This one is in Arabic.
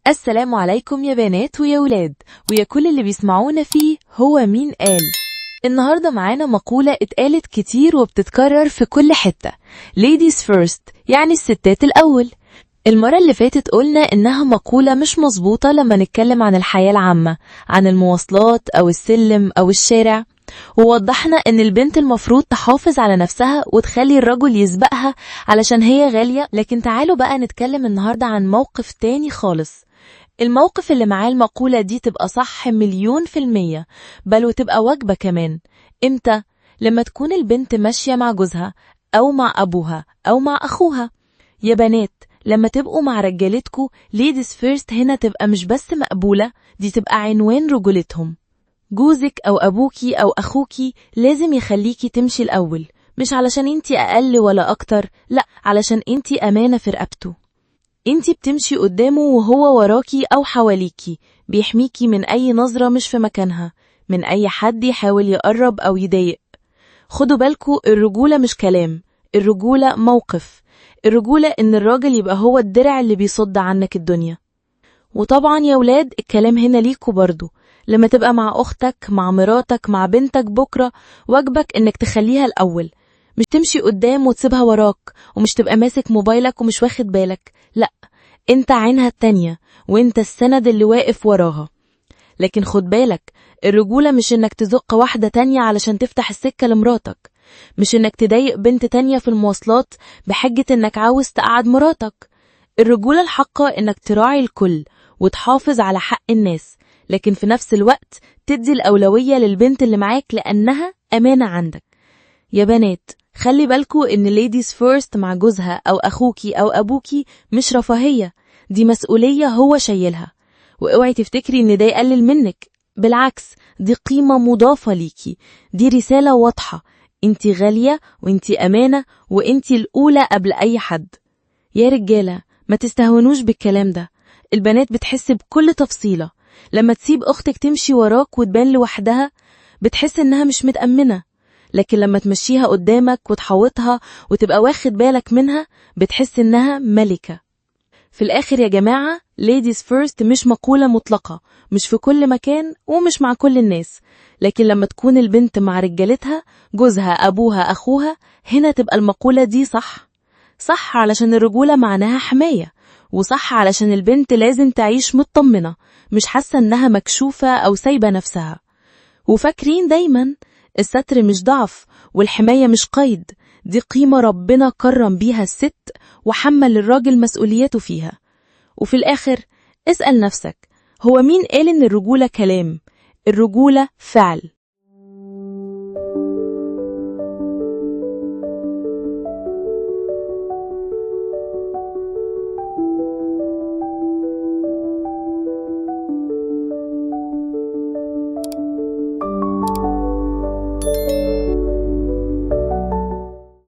السلام عليكم يا بنات ويا ولاد ويا كل اللي بيسمعونا فيه هو مين قال. النهاردة معانا مقولة اتقالت كتير وبتتكرر في كل حتة. Ladies first، يعني الستات الأول. المرة اللي فاتت قلنا إنها مقولة مش مظبوطة لما نتكلم عن الحياة العامة، عن المواصلات أو السلم أو الشارع، ووضحنا إن البنت المفروض تحافظ على نفسها وتخلي الرجل يسبقها علشان هي غالية. لكن تعالوا بقى نتكلم النهاردة عن موقف تاني خالص. الموقف اللي معاه المقولة دي تبقى صح 1,000,000%، بل وتبقى واجبة كمان. امتى؟ لما تكون البنت ماشية مع جوزها أو مع أبوها أو مع أخوها. يا بنات، لما تبقوا مع رجالتكوا ladies first هنا تبقى مش بس مقبولة، دي تبقى عنوان رجولتهم. جوزك أو أبوكي أو أخوكي لازم يخليكي تمشي الأول، مش علشان انتي أقل ولا أكتر، لأ، علشان انتي أمانة في رقبته. انتي بتمشي قدامه وهو وراكي أو حواليكي، بيحميكي من أي نظرة مش في مكانها، من أي حد يحاول يقرب أو يضايق. خدوا بالكوا، الرجولة مش كلام، الرجولة موقف. الرجولة إن الراجل يبقى هو الدرع اللي بيصد عنك الدنيا. وطبعا يا ولاد الكلام هنا ليكوا برضو. لما تبقى مع أختك، مع مراتك، مع بنتك بكرة، واجبك إنك تخليها الأول، مش تمشي قدام وتسيبها وراك، ومش تبقى ماسك موبايلك ومش واخد بالك، لأ، انت عينها التانية وانت السند اللي واقف وراها. لكن خد بالك، الرجولة مش انك تزق واحدة تانية علشان تفتح السكة لمراتك، مش انك تضايق بنت تانية في المواصلات بحجة انك عاوز تقعد مراتك. الرجولة الحقة انك تراعي الكل وتحافظ على حق الناس، لكن في نفس الوقت تدي الأولوية للبنت اللي معاك لأنها أمانة عندك. يا بنات، خلي بالكوا إن ladies first مع جوزها أو أخوكي أو أبوكي مش رفاهية، دي مسؤولية هو شايلها. واوعي تفتكري إن ده يقلل منك، بالعكس، دي قيمة مضافة ليكي، دي رسالة واضحة، انتي غالية وانتي أمانة وانتي الأولى قبل أي حد. يا رجالة، ما تستهونوش بالكلام ده. البنات بتحس بكل تفصيلة. لما تسيب أختك تمشي وراك وتبان لوحدها بتحس إنها مش متأمنة، لكن لما تمشيها قدامك وتحوطها وتبقى واخد بالك منها بتحس إنها ملكة. في الآخر يا جماعة، ladies first مش مقولة مطلقة، مش في كل مكان ومش مع كل الناس، لكن لما تكون البنت مع رجالتها، جوزها، أبوها، أخوها، هنا تبقى المقولة دي صح. صح علشان الرجولة معناها حماية، وصح علشان البنت لازم تعيش مطمنة، مش حاسة إنها مكشوفة أو سايبة نفسها. وفاكرين دايما، الستر مش ضعف والحماية مش قيد، دي قيمة ربنا كرم بيها الست وحمل الراجل مسؤوليته فيها. وفي الآخر اسأل نفسك، هو مين قال إن الرجولة كلام؟ الرجولة فعل.